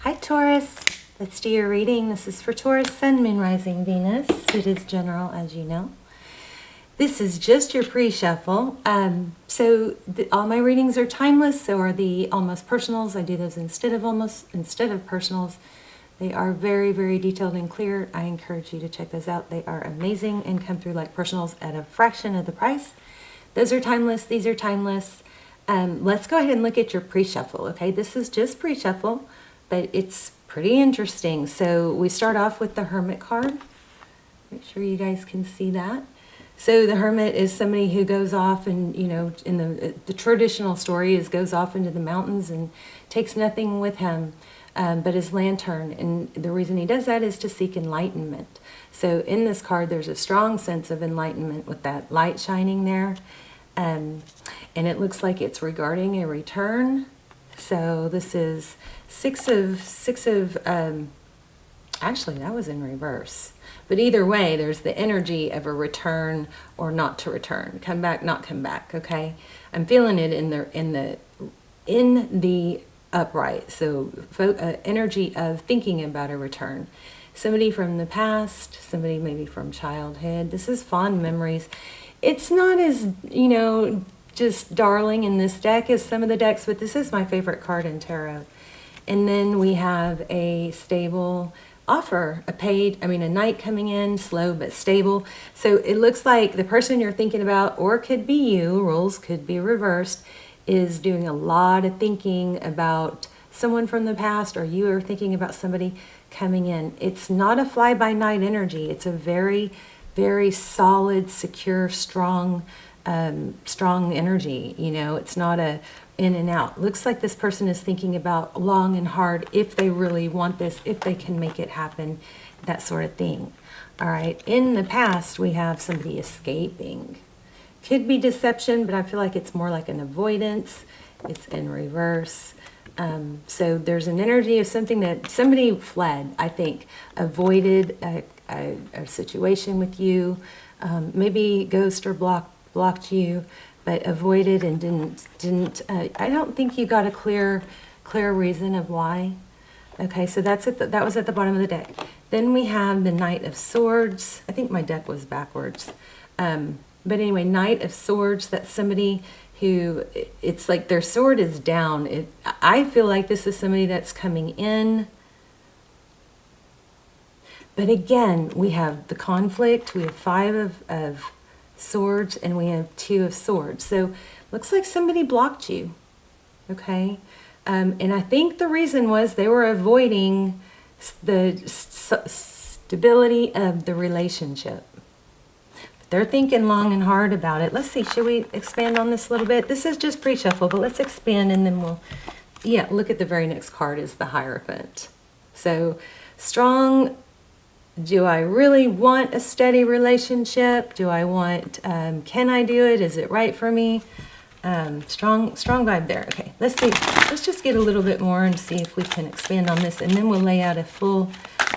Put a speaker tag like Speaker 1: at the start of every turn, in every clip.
Speaker 1: Hi Taurus, let's do your reading. This is for Taurus, Sun, Moon, Rising, Venus. It is general, as you know. This is just your pre-shuffle. All my readings are timeless, so are the almost personals. I do those instead of personals. They are very, very detailed and clear. I encourage you to check those out. They are amazing and come through like personals at a fraction of the price. Those are timeless. These are timeless. Let's go ahead and look at your pre-shuffle, okay? This is just pre-shuffle, but it's pretty interesting. So we start off with the Hermit card. Make sure you guys can see that. So the Hermit is somebody who goes off and, you know, in the traditional story is goes off into the mountains and takes nothing with him but his lantern. And the reason he does that is to seek enlightenment. So in this card, there's a strong sense of enlightenment with that light shining there. And it looks like it's regarding a return. So this is actually that was in reverse. But either way, there's the energy of a return or not to return. Come back, not come back, okay? I'm feeling it in the upright. So energy of thinking about a return. Somebody from the past, somebody maybe from childhood. This is fond memories. It's not as, you know, just darling in this deck as some of the decks, but this is my favorite card in tarot. And then we have a stable offer, a knight coming in, slow but stable. So it looks like the person you're thinking about, or could be you, roles could be reversed, is doing a lot of thinking about someone from the past, or you are thinking about somebody coming in. It's not a fly-by-night energy. It's a very, very solid, secure, strong energy. You know, it's not a in and out. Looks like this person is thinking about long and hard if they really want this, if they can make it happen, that sort of thing. All right, in the past, we have somebody escaping. Could be deception, but I feel like it's more like an avoidance. It's in reverse. So there's an energy of something that somebody fled, I think, avoided a situation with you, maybe ghost or blocked you, but avoided and didn't. I don't think you got a clear reason of why. Okay, so that was at the bottom of the deck. Then we have the Knight of Swords. I think my deck was backwards. But anyway, Knight of Swords, that's somebody who, it's like their sword is down. I feel like this is somebody that's coming in. But again, we have the conflict. We have 5 of Swords, and we have 2 of Swords. So looks like somebody blocked you, okay? And I think the reason was they were avoiding the stability of the relationship. But they're thinking long and hard about it. Let's see, should we expand on this a little bit? This is just pre-shuffle, but let's expand and then we'll, look at the very next card is the Hierophant. So strong. Do I really want a steady relationship? Do I want, can I do it? Is it right for me? Strong vibe there. Okay, let's see. Let's just get a little bit more and see if we can expand on this, and then we'll lay out a full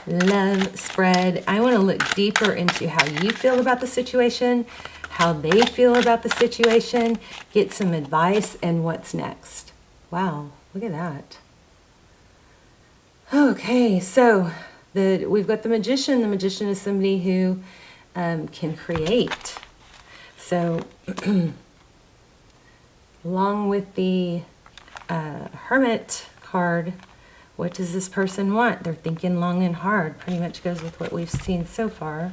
Speaker 1: love spread. I want to look deeper into how you feel about the situation, how they feel about the situation, get some advice, and what's next. Wow, look at that. Okay, so we've got the Magician. The Magician is somebody who can create. So along with the Hermit card, what does this person want? They're thinking long and hard. Pretty much goes with what we've seen so far.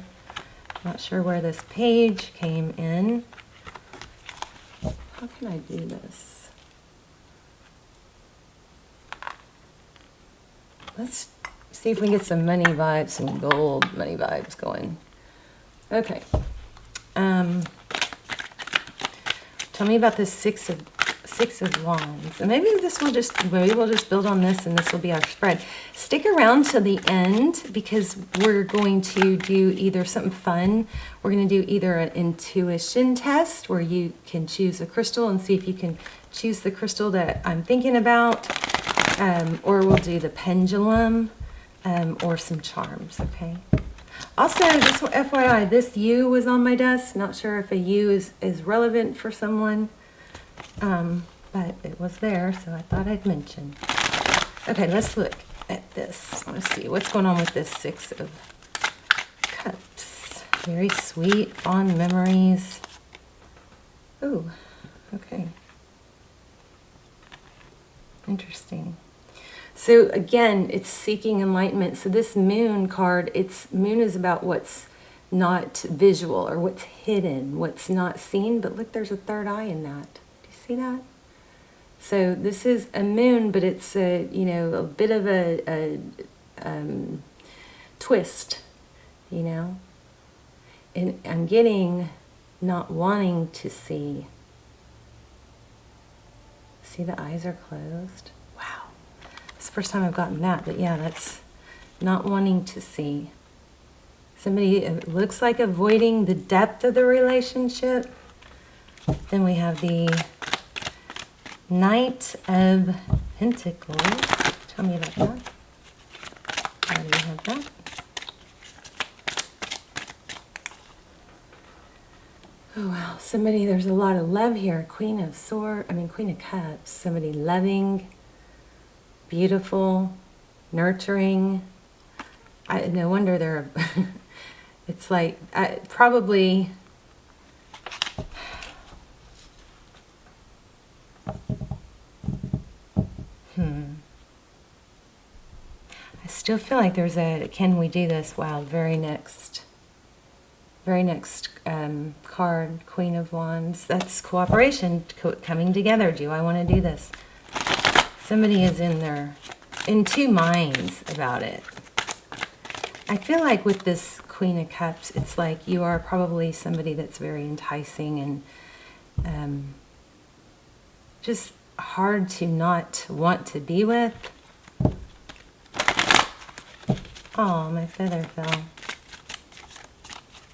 Speaker 1: Not sure where this page came in. How can I do this? Let's see if we can get some money vibes, some gold money vibes going. Okay. Tell me about the Six of Wands. And maybe we'll just build on this, and this will be our spread. Stick around to the end because we're going to do either something fun. We're going to do either an intuition test where you can choose a crystal and see if you can choose the crystal that I'm thinking about, or we'll do the pendulum. Or some charms, okay? Also, just FYI, this U was on my desk. Not sure if a U is relevant for someone, but it was there, so I thought I'd mention. Okay, let's look at this. I want to see what's going on with this Six of Cups. Very sweet, fond memories. Ooh, okay. Interesting. So again, it's seeking enlightenment. So this Moon card, Moon is about what's not visual or what's hidden, what's not seen. But look, there's a third eye in that. Do you see that? So this is a Moon, but it's a bit of a twist, and I'm getting not wanting to see. See, the eyes are closed. Wow. It's the first time I've gotten that, but yeah, that's not wanting to see. Somebody, it looks like, avoiding the depth of the relationship. Then we have the Knight of Pentacles. Tell me about that. How do you have that? Oh wow, somebody, there's a lot of love here. Queen of Cups. Somebody loving, beautiful, nurturing. No wonder they're, it's like, probably, I still feel like there's a, can we do this? Wow, very next card, Queen of Wands. That's cooperation, coming together. Do I want to do this? Somebody is in two minds about it. I feel like with this Queen of Cups, it's like you are probably somebody that's very enticing and just hard to not want to be with. Oh, my feather fell.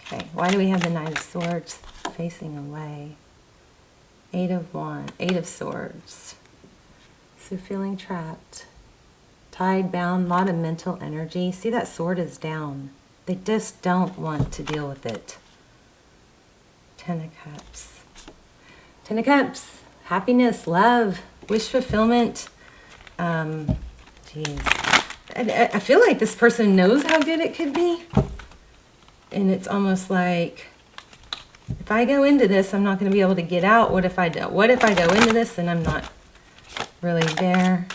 Speaker 1: Okay, why do we have the Knight of Swords facing away? Eight of Swords. So feeling trapped, tied, bound, a lot of mental energy. See, that sword is down. They just don't want to deal with it. Ten of Cups. Ten of Cups. Happiness, love, wish fulfillment. Geez. I feel like this person knows how good it could be. And it's almost like, if I go into this, I'm not going to be able to get out. What if I do? What if I go into this and I'm not really there?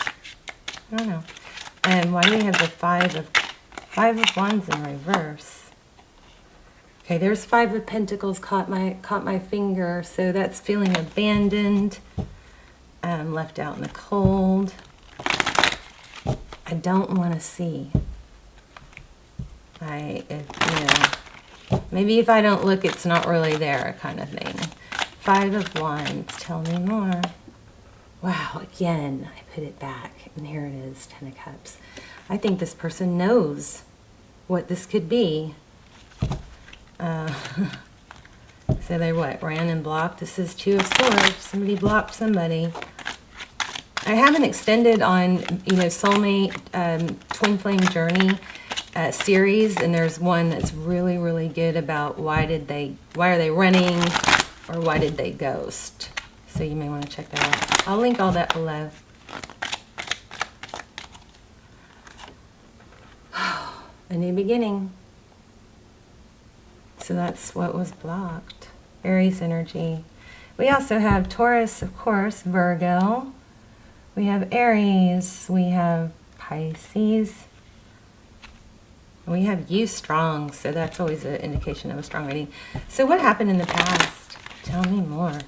Speaker 1: I don't know. And why do we have the Five of Wands in reverse? Okay, there's Five of Pentacles caught my finger. So that's feeling abandoned, left out in the cold. I don't want to see. Maybe if I don't look, it's not really there, kind of thing. Five of Wands, tell me more. Wow, again, I put it back, and here it is, Ten of Cups. I think this person knows what this could be. So they ran and blocked. This is Two of Swords. Somebody blocked somebody. I have an extended on, soulmate, twin flame journey series, and there's one that's really, really good about why are they running, or why did they ghost. So you may want to check that out. I'll link all that below. A new beginning. So that's what was blocked. Aries energy. We also have Taurus, of course, Virgo. We have Aries. We have Pisces. We have you strong, so that's always an indication of a strong reading. So what happened in the past? Tell me more.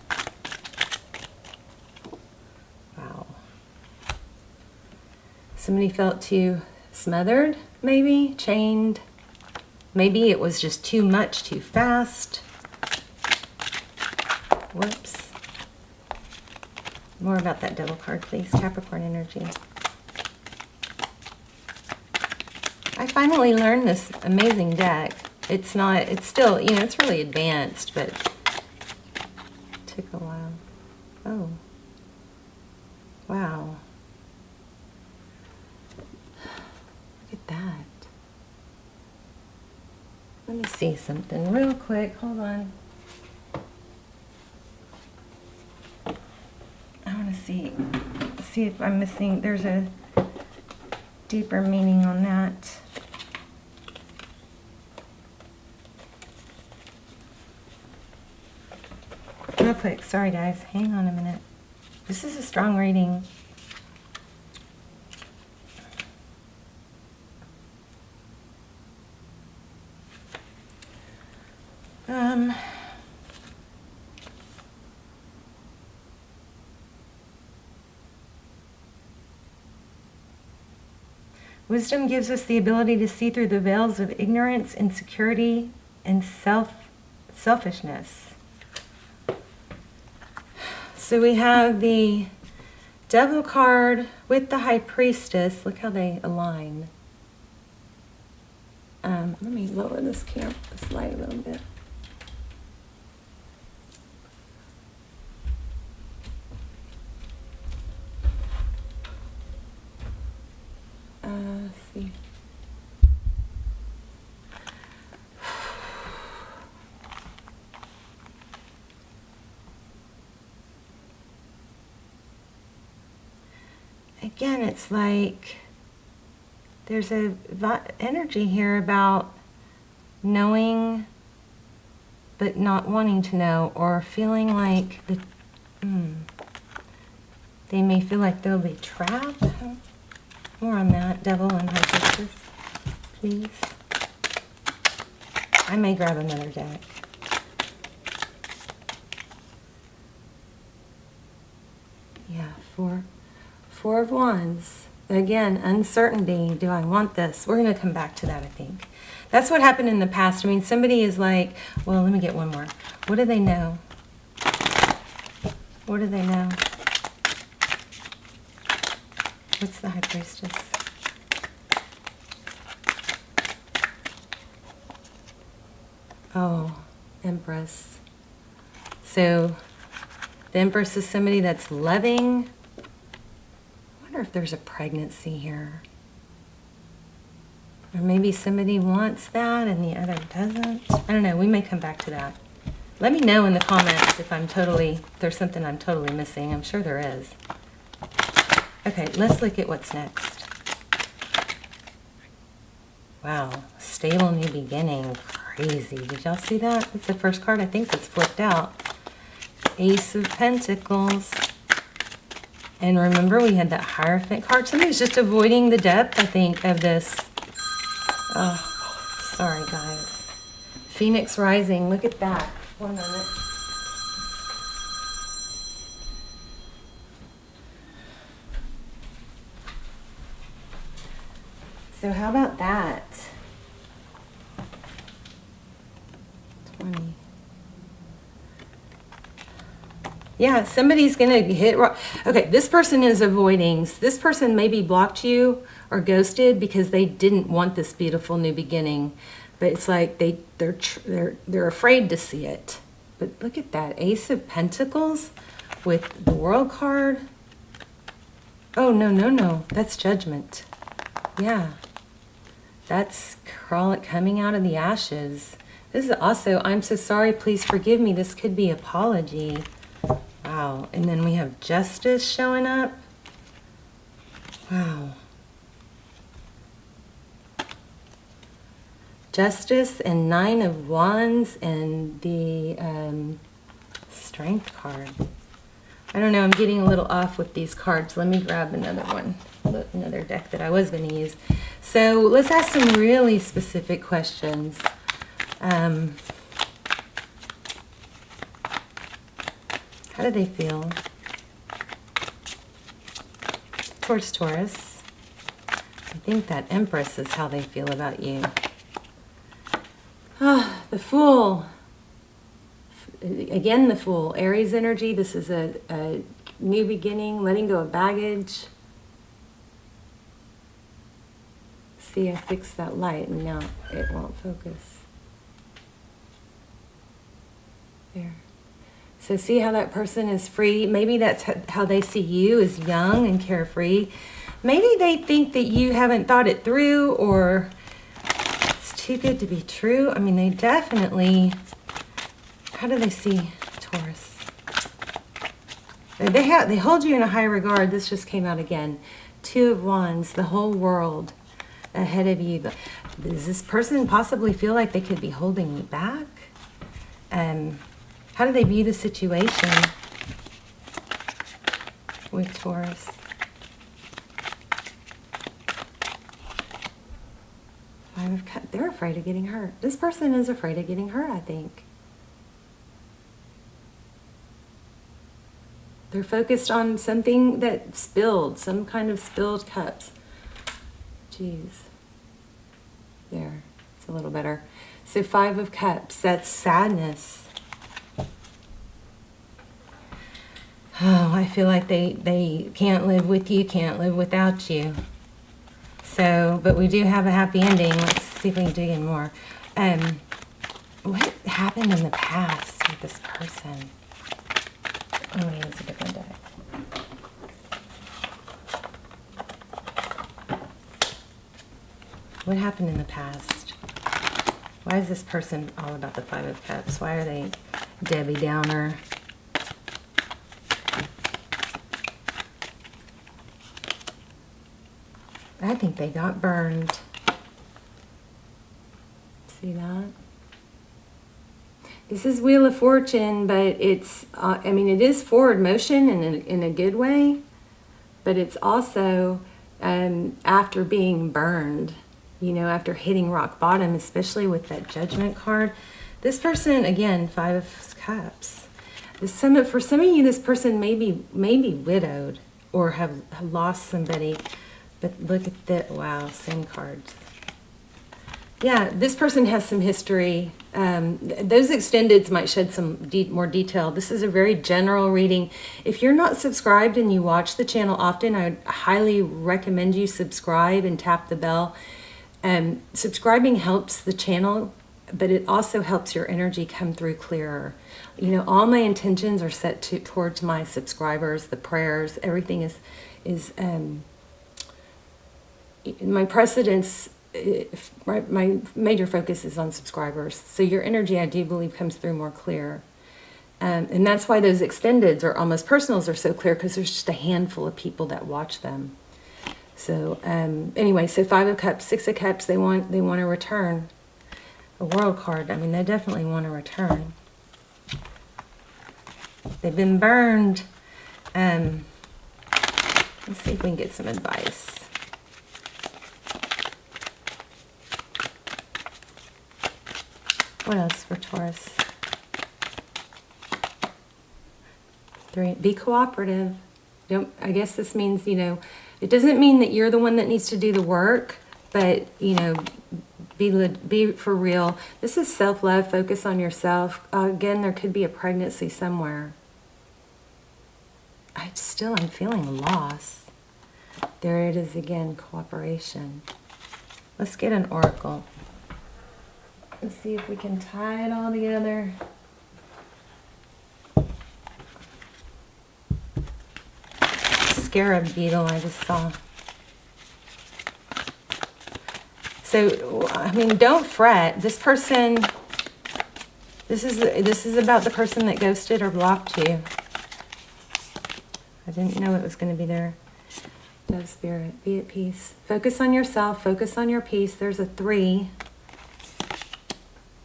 Speaker 1: Wow. Somebody felt too smothered, maybe, chained. Maybe it was just too much, too fast. Whoops. More about that Devil card, please. Capricorn energy. I finally learned this amazing deck. It's still, it's really advanced, but it took a while. Oh. Wow. Look at that. Let me see something real quick. Hold on. I want to see if I'm missing. There's a deeper meaning on that. Real quick, sorry guys, hang on a minute. This is a strong reading. Wisdom gives us the ability to see through the veils of ignorance, insecurity, and selfishness. So we have the Devil card with the High Priestess. Look how they align. Let me lower this light a little bit. Let's see. Again, it's like there's a energy here about knowing but not wanting to know, or feeling like they may feel like they'll be trapped. More on that, Devil and High Priestess, please. I may grab another deck. Yeah, Four of Wands. Again, uncertainty. Do I want this? We're going to come back to that, I think. That's what happened in the past. I mean, somebody is like, well, let me get one more. What do they know? What do they know? What's the High Priestess? Oh, Empress. So, the Empress is somebody that's loving. I wonder if there's a pregnancy here. Or maybe somebody wants that and the other doesn't. I don't know. We may come back to that. Let me know in the comments if there's something I'm totally missing. I'm sure there is. Okay, let's look at what's next. Wow, stable new beginning. Crazy. Did y'all see that? That's the first card I think that's flipped out. Ace of Pentacles. And remember, we had that Hierophant card. Somebody's just avoiding the depth, I think, of this. Oh, sorry, guys. Phoenix Rising. Look at that. 1 minute. So how about that? 20. Yeah, somebody's going to hit... Okay, this person is avoiding. This person maybe blocked you or ghosted because they didn't want this beautiful new beginning. But it's like they're afraid to see it. But look at that. Ace of Pentacles with the World card. Oh, no. That's Judgment. Yeah. That's coming out of the ashes. This is also, I'm so sorry, please forgive me. This could be apology. Wow. And then we have Justice showing up. Wow. Justice and 9 of Wands and the Strength card. I don't know, I'm getting a little off with these cards. Let me grab another one, another deck that I was going to use. So let's ask some really specific questions. How do they feel towards Taurus? I think that Empress is how they feel about you. Ah, the Fool. Again, the Fool. Aries energy. This is a new beginning, letting go of baggage. See, I fixed that light and now it won't focus. There. So see how that person is free? Maybe that's how they see you, as young and carefree. Maybe they think that you haven't thought it through, or it's too good to be true. I mean, they definitely... How do they see Taurus? They hold you in a high regard. This just came out again. Two of Wands, the whole world ahead of you. Does this person possibly feel like they could be holding you back? How do they view the situation with Taurus? Five of Cups. They're afraid of getting hurt. This person is afraid of getting hurt, I think. They're focused on something that spilled, some kind of spilled cups. Jeez. There, it's a little better. So Five of Cups, that's sadness. Oh, I feel like they can't live with you, can't live without you. So, but we do have a happy ending. Let's see if we can dig in more. What happened in the past with this person? Oh, he has a different deck. What happened in the past? Why is this person all about the Five of Cups? Why are they Debbie Downer? I think they got burned. See that? This is Wheel of Fortune, but it's, I mean, it is forward motion in a good way, but it's also after being burned, you know, after hitting rock bottom, especially with that Judgment card. This person, again, Five of Cups. For some of you, this person may be widowed or have lost somebody, but look at that, wow, same cards. Yeah, this person has some history. Those extendeds might shed some more detail. This is a very general reading. If you're not subscribed and you watch the channel often, I would highly recommend you subscribe and tap the bell. Subscribing helps the channel, but it also helps your energy come through clearer. You know, all my intentions are set towards my subscribers, the prayers, everything is my precedence. My major focus is on subscribers. So your energy, I do believe, comes through more clear. And that's why those extendeds or almost personals are so clear, because there's just a handful of people that watch them. So anyway, so Five of Cups, Six of Cups, they want to return. A World card, I mean, they definitely want to return. They've been burned. Let's see if we can get some advice. What else for Taurus? Three, be cooperative. I guess this means, you know, it doesn't mean that you're the one that needs to do the work, but, you know, be for real. This is self-love, focus on yourself. Again, there could be a pregnancy somewhere. I'm feeling loss. There it is again, cooperation. Let's get an oracle. Let's see if we can tie it all together. Scarab beetle I just saw. So, I mean, don't fret. This person, this is about the person that ghosted or blocked you. I didn't know it was going to be there. Dove Spirit, be at peace. Focus on yourself. Focus on your peace. There's a 3.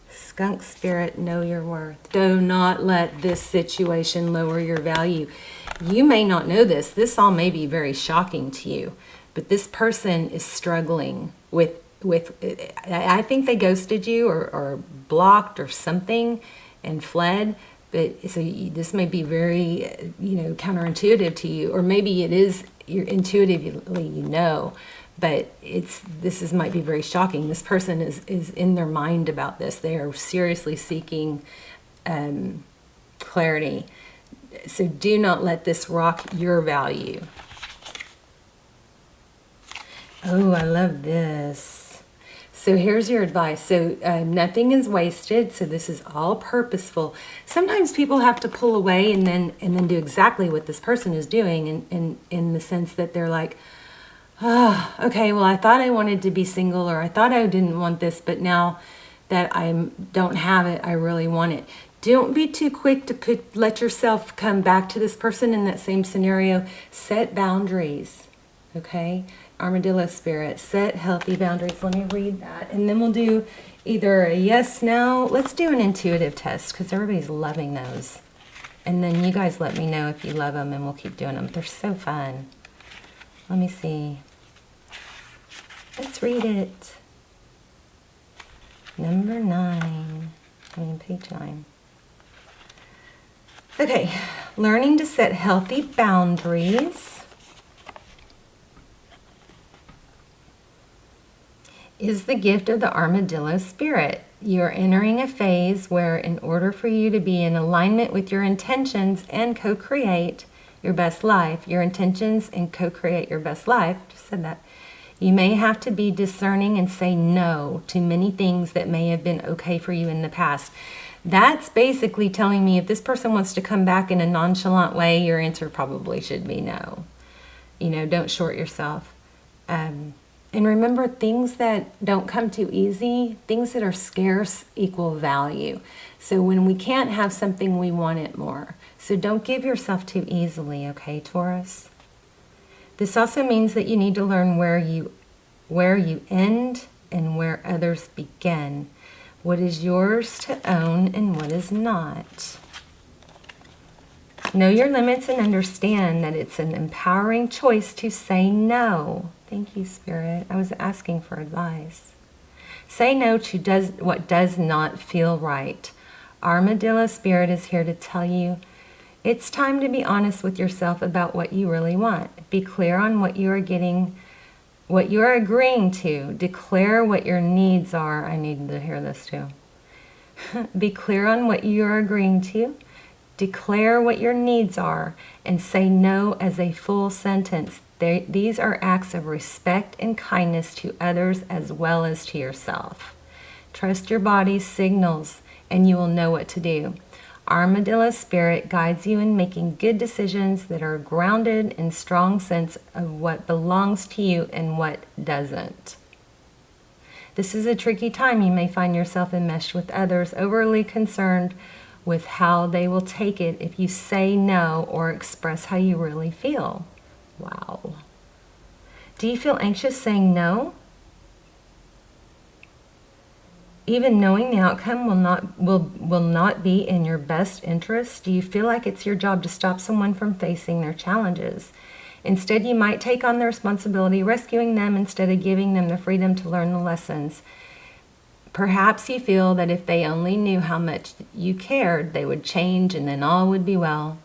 Speaker 1: Skunk Spirit, know your worth. Do not let this situation lower your value. You may not know this. This all may be very shocking to you, but this person is struggling with I think they ghosted you or blocked or something and fled. But so this may be very, you know, counterintuitive to you, or maybe it is. You're intuitively, you know. But this might be very shocking. This person is in their mind about this. They are seriously seeking clarity. So do not let this rock your value. Oh, I love this. So here's your advice. So nothing is wasted. So this is all purposeful. Sometimes people have to pull away and then do exactly what this person is doing, in the sense that they're like, oh, okay, well, I thought I wanted to be single, or I thought I didn't want this, but now that I don't have it, I really want it. Don't be too quick to let yourself come back to this person in that same scenario. Set boundaries, okay? Armadillo spirit, set healthy boundaries. Let me read that. And then we'll do either a yes, no. Let's do an intuitive test because everybody's loving those. And then you guys let me know if you love them and we'll keep doing them. They're so fun. Let me see. Let's read it. Number 9. Page 9. Okay, learning to set healthy boundaries is the gift of the armadillo spirit. You're entering a phase where in order for you to be in alignment with your intentions and co-create your best life, your intentions and co-create your best life, just said that, you may have to be discerning and say no to many things that may have been okay for you in the past. That's basically telling me if this person wants to come back in a nonchalant way, your answer probably should be no. You know, don't short yourself. And remember, things that don't come too easy, things that are scarce equal value. So when we can't have something, we want it more. So don't give yourself too easily, okay, Taurus? This also means that you need to learn where you end and where others begin. What is yours to own and what is not. Know your limits and understand that it's an empowering choice to say no. Thank you, Spirit. I was asking for advice. Say no to what does not feel right. Armadillo Spirit is here to tell you it's time to be honest with yourself about what you really want. Be clear on what you are getting, what you are agreeing to. Declare what your needs are. I need to hear this too. Be clear on what you are agreeing to. Declare what your needs are and say no as a full sentence. These are acts of respect and kindness to others as well as to yourself. Trust your body's signals and you will know what to do. Armadillo Spirit guides you in making good decisions that are grounded in strong sense of what belongs to you and what doesn't. This is a tricky time. You may find yourself enmeshed with others, overly concerned with how they will take it if you say no or express how you really feel. Wow. Do you feel anxious saying no? Even knowing the outcome will not be in your best interest? Do you feel like it's your job to stop someone from facing their challenges? Instead, you might take on the responsibility, rescuing them instead of giving them the freedom to learn the lessons. Perhaps you feel that if they only knew how much you cared, they would change and then all would be well.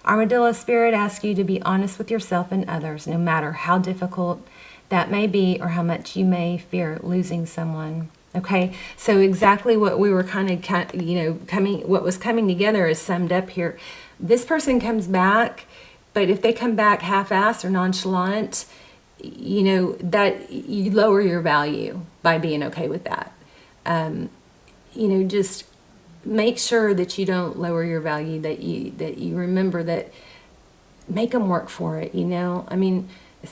Speaker 1: Armadillo Spirit asks you to be honest with yourself and others, no matter how difficult that may be or how much you may fear losing someone. Okay, so exactly what we were what was coming together is summed up here. This person comes back, but if they come back half-assed or nonchalant, that you lower your value by being okay with that. Just make sure that you don't lower your value, that you remember that, make them work for it,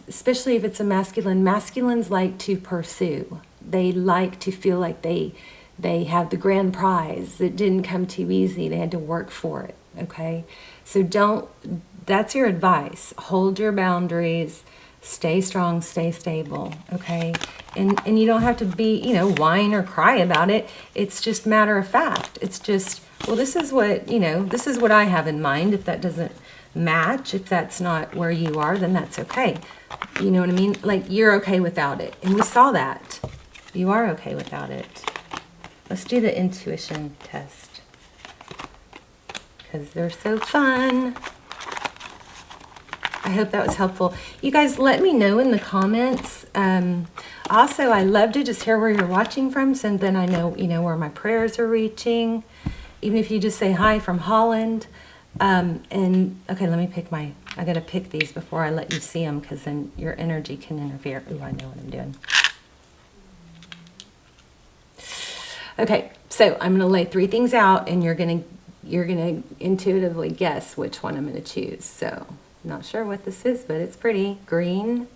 Speaker 1: especially if it's a masculine. Masculines like to pursue. They like to feel like they have the grand prize. It didn't come too easy. They had to work for it, okay? So that's your advice. Hold your boundaries. Stay strong, stay stable, okay? And you don't have to be, whine or cry about it. It's just matter of fact. It's just, well, this is what I have in mind. If that doesn't match, if that's not where you are, then that's okay. You know what I mean? Like, you're okay without it. And we saw that. You are okay without it. Let's do the intuition test, because they're so fun. I hope that was helpful. You guys, let me know in the comments. Also, I love to just hear where you're watching from, so then I know, where my prayers are reaching. Even if you just say hi from Holland. And okay, let me pick I gotta pick these before I let you see them, because then your energy can interfere. Ooh, I know what I'm doing. Okay, so I'm gonna lay 3 things out, and you're gonna intuitively guess which one I'm gonna choose. So, not sure what this is, but it's pretty. Green,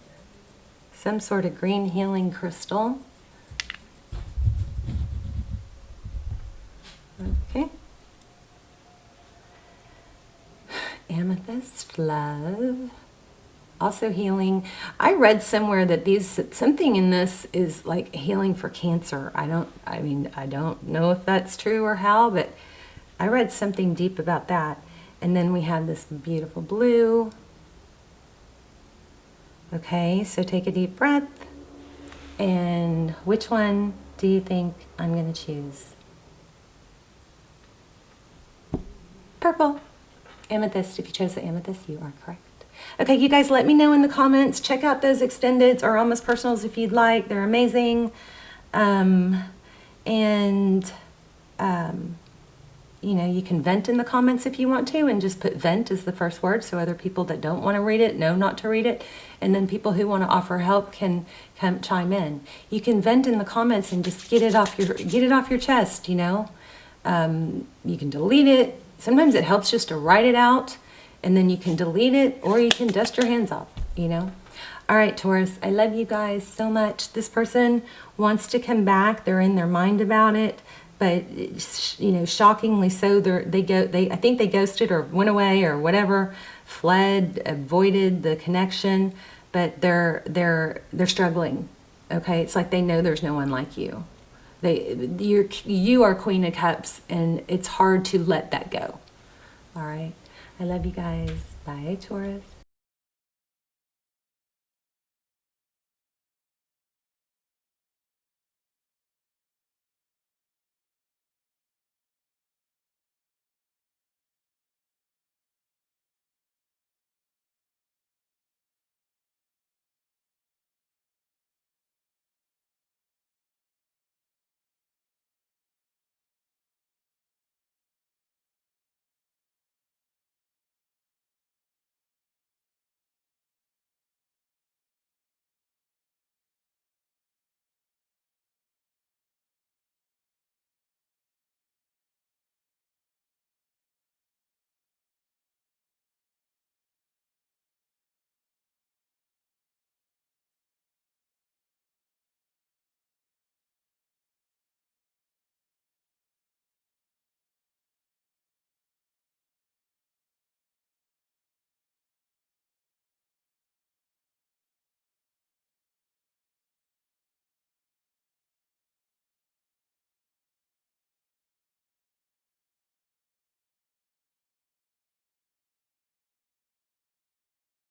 Speaker 1: some sort of green healing crystal. Okay. Amethyst, love. Also healing. I read somewhere that something in this is like healing for cancer. I don't know if that's true or how, but I read something deep about that. And then we have this beautiful blue. Okay, so take a deep breath. And which one do you think I'm going to choose? Purple. Amethyst. If you chose the amethyst, you are correct. Okay, you guys let me know in the comments. Check out those extendeds or almost personals if you'd like. They're amazing. You know, you can vent in the comments if you want to, and just put vent as the first word so other people that don't want to read it know not to read it. And then people who want to offer help can come chime in. You can vent in the comments and just get it off your chest, you know. You can delete it. Sometimes it helps just to write it out, and then you can delete it, or you can dust your hands off, you know. All right, Taurus, I love you guys so much. This person wants to come back. They're in their mind about it, but you know, shockingly so, I think they ghosted or went away or whatever, fled, avoided the connection, but they're struggling. Okay, it's like they know there's no one like you. You are Queen of Cups, and it's hard to let that go. All right. I love you guys. Bye, Taurus.